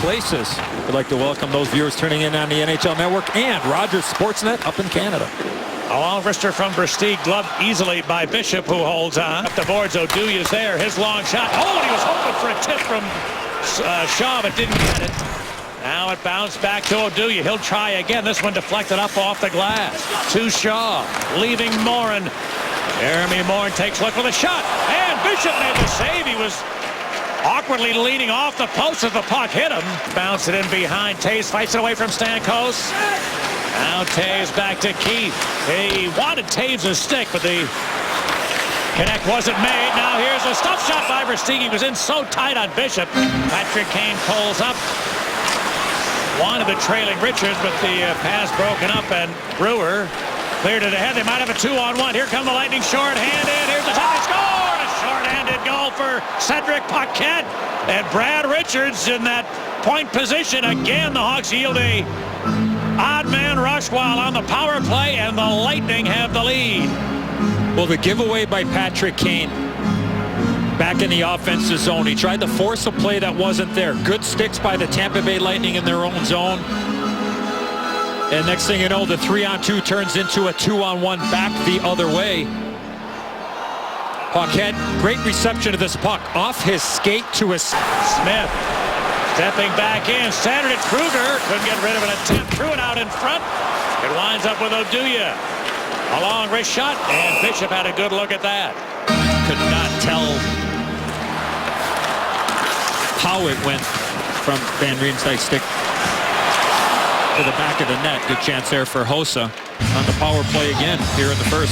places. We'd like to welcome those viewers tuning in on the NHL Network and Rogers Sportsnet up in Canada. A wrister from Versteeg, gloved easily by Bishop, who holds on. Up the boards, Oduya's there. His long shot. Oh, and he was hoping for a tip from Shaw, but didn't get it. Now it bounced back to Oduya. He'll try again. This one deflected up off the glass. To Shaw, leaving Morin. Jeremy Morin takes a look with a shot. And Bishop made the save. He was awkwardly leaning off the post as the puck hit him. Bounced it in behind. Toews fights it away from Stamkos. Now Toews back to Keith. He wanted Toews' stick, but the connect wasn't made. Now here's a stuff shot by Versteeg. He was in so tight on Bishop. Patrick Kane pulls up. Wanted the trailing Richards, but the pass broken up, and Brewer cleared it ahead. They might have a 2-on-1. Here come the Lightning short-handed. Here's the shot. They scored! A short-handed goal for Cedric Paquette. And Brad Richards in that point position. Again, the Hawks yield a odd man rush while on the power play, and the Lightning have the lead. Well, the giveaway by Patrick Kane back in the offensive zone. He tried to force a play that wasn't there. Good sticks by the Tampa Bay Lightning in their own zone. And next thing you know, the 3-on-2 turns into a 2-on-1 back the other way. Paquette, great reception of this puck. Off his skate to his... Smith stepping back in. Centered it. Kruger couldn't get rid of an attempt. Threw it out in front. It winds up with Oduya. A long wrist shot, and Bishop had a good look at that. Could not tell how it went from Van Riemsdyk's stick to the back of the net. Good chance there for Hossa on the power play again here in the first.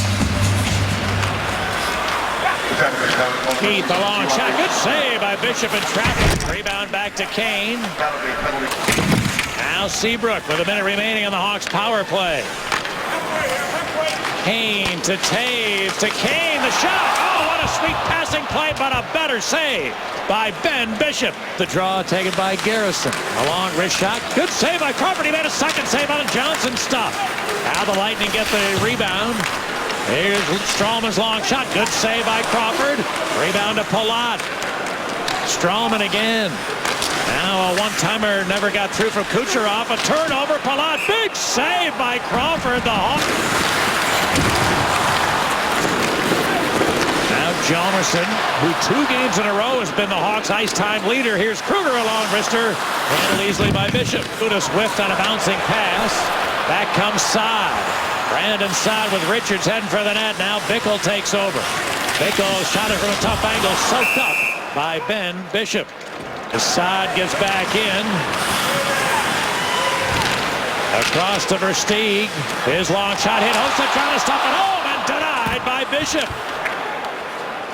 Keith, a long shot. Good save by Bishop in traffic. Rebound back to Kane. Now Seabrook with a minute remaining on the Hawks power play. Kane to Toews to Kane. The shot. Oh, what a sweet passing play, but a better save by Ben Bishop. The draw taken by Garrison. A long wrist shot. Good save by Crawford. He made a second save on a Johnson stuff. Now the Lightning get the rebound. Here's Stralman's long shot. Good save by Crawford. Rebound to Palat. Stralman again. Now a one-timer never got through from Kucherov. A turnover. Palat. Big save by Crawford. The Hawks. Now Hjalmarsson, who 2 games in a row has been the Hawks' ice time leader. Here's Kruger, a long wrister. Handled easily by Bishop. Udis whiffed on a bouncing pass. Back comes Saad. Brandon Saad with Richards heading for the net. Now Bickle takes over. Bickle shot it from a tough angle, soaked up by Ben Bishop. Saad gets back in. Across to Versteeg. His long shot hit. Hossa trying to stop it home and denied by Bishop.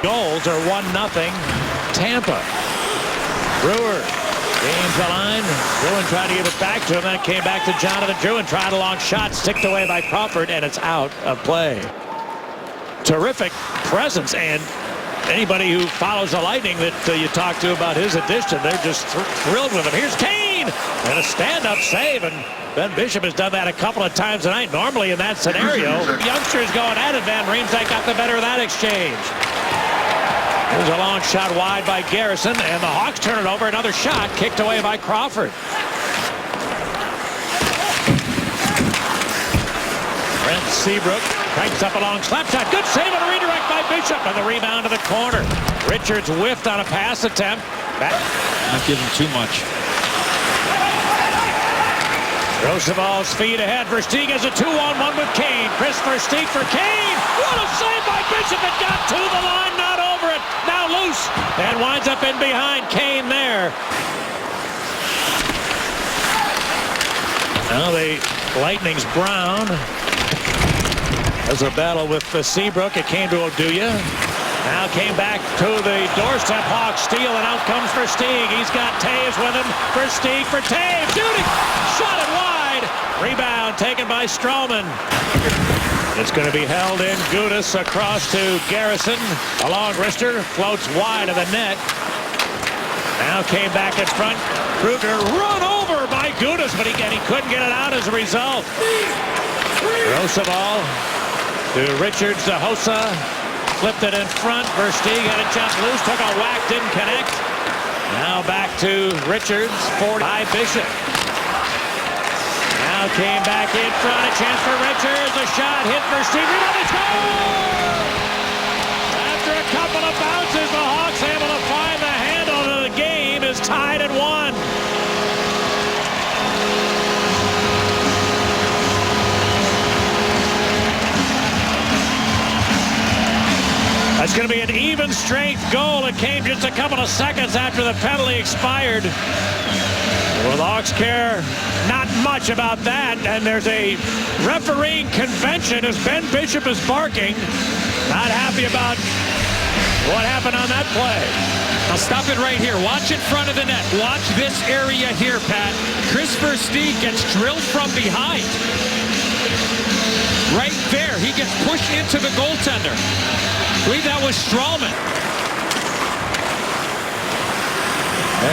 Goals are 1-0 Tampa. Brewer gains the line. Drouin tried to give it back to him, then it came back to Jonathan Drouin. Tried a long shot, sticked away by Crawford, and it's out of play. Terrific presence, and anybody who follows the Lightning that you talk to about his addition, they're just thrilled with him. Here's Kane, and a stand-up save, and Ben Bishop has done that a couple of times tonight. Normally in that scenario, youngsters going at it. Van Riemsdyk got the better of that exchange. There's a long shot wide by Garrison, and the Hawks turn it over. Another shot kicked away by Crawford. Brent Seabrook cranks up a long slap shot. Good save on a redirect by Bishop, and the rebound to the corner. Richards whiffed on a pass attempt. Back. Not giving too much. Roosevall's feet ahead. Versteeg has a 2-on-1 with Kane. Chris Versteeg for Kane. What a save by Bishop. It got to the line, not over it. Now loose and winds up in behind Kane there. Now the Lightning's Brown. There's a battle with Seabrook. It came to Oduya. Now came back to the doorstep. Hawks steal, and out comes Versteeg. He's got Toews with him. Versteeg for Toews. Shooting. Shot it wide. Rebound taken by Stralman. It's going to be held in. Gudis across to Garrison. A long wrister floats wide of the net. Now came back in front. Kruger run over by Gudis, but he couldn't get it out as a result. Roosevall to Richards to Hossa. Flipped it in front. Versteeg had a jump loose. Took a whack. Didn't connect. Now back to Richards, 40 by Bishop. Now came back in front, a chance for Richards, a shot hit for Steve. Rebound, score! After a couple of bounces, the Hawks able to find the handle, and the game is tied at 1. That's going to be an even strength goal. It came just a couple of seconds after the penalty expired. Well, the Hawks care not much about that, and there's a refereeing convention as Ben Bishop is barking. Not happy about what happened on that play. Now stop it right here. Watch in front of the net. Watch this area here, Pat. Chris Versteeg gets drilled from behind. Right there. He gets pushed into the goaltender. I believe that was Strawman.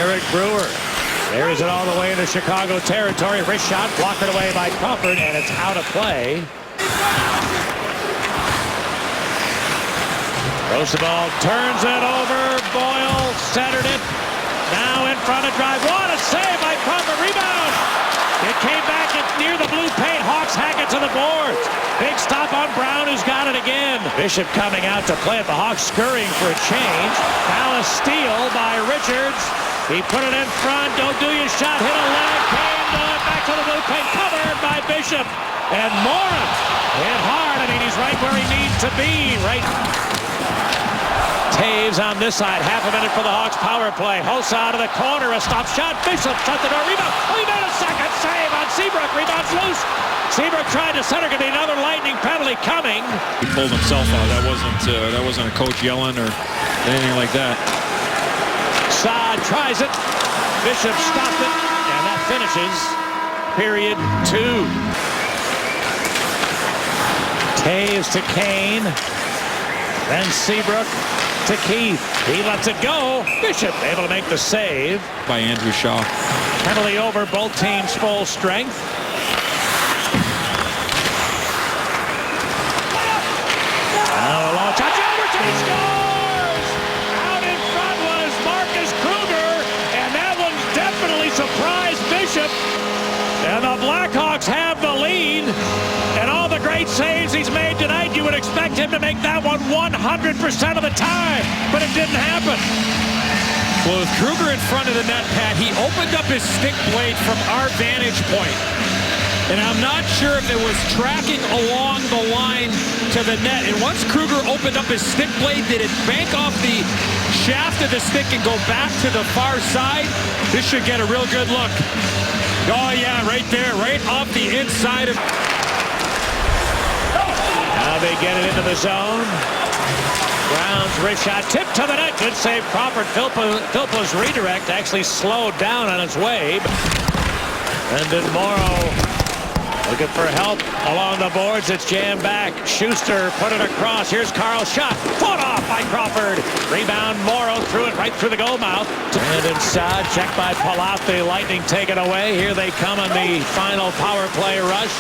Eric Brewer carries it all the way into Chicago territory. Wrist shot blocked away by Crawford, and it's out of play. Roosevelt turns it over. Boyle centered it. Now in front of drive. What a save by Crawford. Rebound. It came back. It's near the blue paint. Hawks hack it to the boards. Big stop on Brown, who's got it again. Bishop coming out to play it. The Hawks scurrying for a change. Now a steal by Richards. He put it in front. Oduya's shot hit a leg. Came back to the blue paint. Covered by Bishop. And Morin hit hard. I mean, he's right where he needs to be. Right. Taves on this side. Half a minute for the Hawks power play. Hossa out of the corner. A stop shot. Bishop shut the door. Rebound. Oh, he made a second save on Seabrook. Rebound's loose. Seabrook tried to center. Could be another lightning penalty coming. He pulled himself out. That wasn't a coach yelling or anything like that. Saad tries it. Bishop stopped it. And that finishes period 2. Taves to Kane. Then Seabrook to Keith. He lets it go. Bishop able to make the save. By Andrew Shaw. Penalty over, both teams full strength. Now a long shot. Albertson scores! Out in front was Marcus Kruger, and that one definitely surprised Bishop. And the Blackhawks have the lead. And all the great saves he's made tonight, you would expect him to make that one 100% of the time. But it didn't happen. Well, with Kruger in front of the net, Pat, he opened up his stick blade from our vantage point. And I'm not sure if it was tracking along the line to the net. And once Kruger opened up his stick blade, did it bank off the shaft of the stick and go back to the far side? This should get a real good look. Oh, yeah, right there, right off the inside of... Now they get it into the zone. Brown's wrist shot tipped to the net. Good save, Crawford. Philpo's redirect actually slowed down on its way. And then Morrow looking for help along the boards. It's jammed back. Schuster put it across. Here's Carl's shot. Fought off by Crawford. Rebound. Morrow threw it right through the goal mouth. And inside, checked by Palat. The Lightning take it away. Here they come on the final power play rush.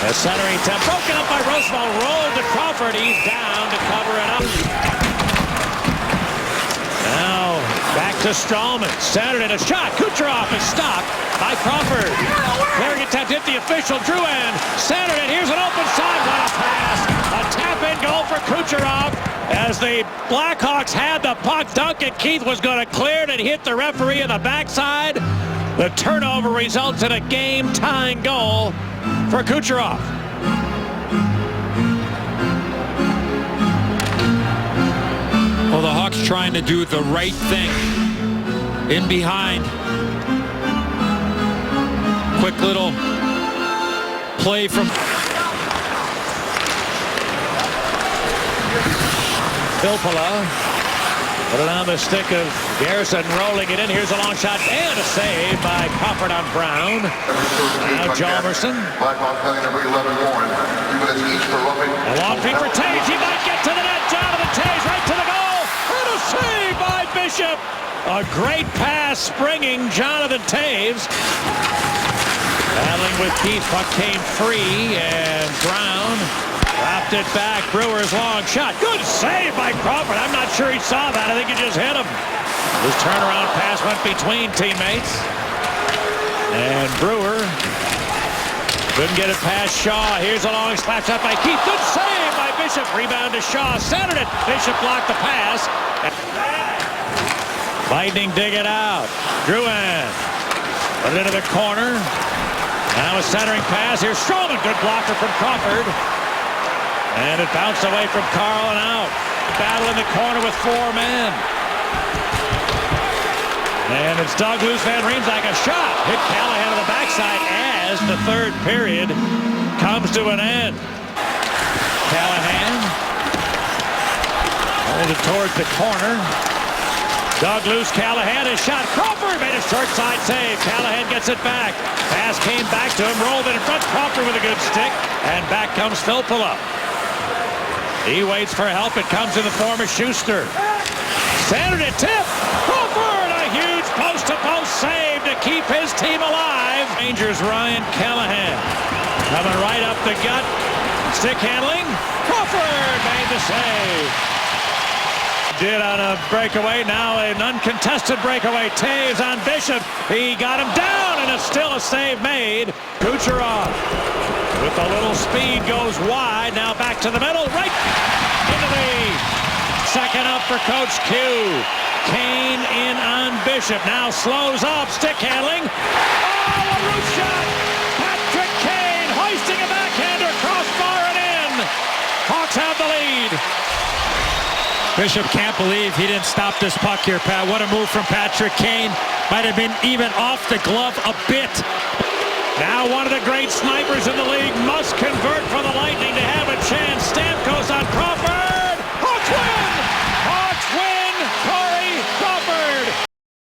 The centering attempt broken up by Roosevelt. Rolled to Crawford. He's down to cover it up. Now back to Strawman. Centered in a shot. Kucherov is stopped by Crawford. Clearing attempt hit the official. Drouin centered it. Here's an open side. What a pass. A tap-in goal for Kucherov. As the Blackhawks had the puck, Duncan Keith was going to clear it and hit the referee in the backside. The turnover results in a game-tying goal for Kucherov. Well, the Hawks trying to do the right thing. In behind. Quick little play from Filppula. Put it on the stick of Garrison, rolling it in. Here's a long shot and a save by Crawford on Brown. Now Jalmerson. Blackhawks penalty number 11 Warren. 2 minutes each for roughing. A long feed for Taves. He might get to the net. Jonathan Taves right to the goal. And a save by Bishop. A great pass springing Jonathan Taves. Battling with Keith. Puck came free and Brown wrapped it back. Brewer's long shot. Good save by Crawford. I'm not sure he saw that. I think he just hit him. His turnaround pass went between teammates. And Brewer couldn't get it past Shaw. Here's a long slap shot by Keith. Good save by Bishop. Rebound to Shaw. Centered it. Bishop blocked the pass. Lightning dig it out. Drouin put it into the corner. Now a centering pass. Here's Stroman. Good blocker from Crawford. And it bounced away from Carl and out. Battle in the corner with 4 men. And it's dug loose. Van Riemsdyk a shot. Hit Callahan on the backside as the third period comes to an end. Callahan holds it towards the corner. Dug loose. Callahan, his shot. Crawford made a short side save. Callahan gets it back. Pass came back to him. Rolled it in front. Crawford with a good stick. And back comes Filppula. He waits for help. It comes in the form of Schuster. Centered it. Tip. Crawford. A huge post-to-post save to keep his team alive. Rangers Ryan Callahan coming right up the gut. Stick handling. Crawford made the save. Did on a breakaway. Now an uncontested breakaway. Taves on Bishop. He got him down, and it's still a save made. Kucherov with a little speed goes wide. Now back to the middle. Right into the second up for Coach Q. Kane in on Bishop. Now slows up. Stick handling. Oh, a roof shot. Patrick Kane hoisting a backhander. Crossbar and in. Hawks have the lead. Bishop can't believe he didn't stop this puck here, Pat. What a move from Patrick Kane. Might have been even off the glove a bit. Now one of the great snipers in the league must convert for the Lightning to have a chance. Stamkos on Crawford. Hawks win!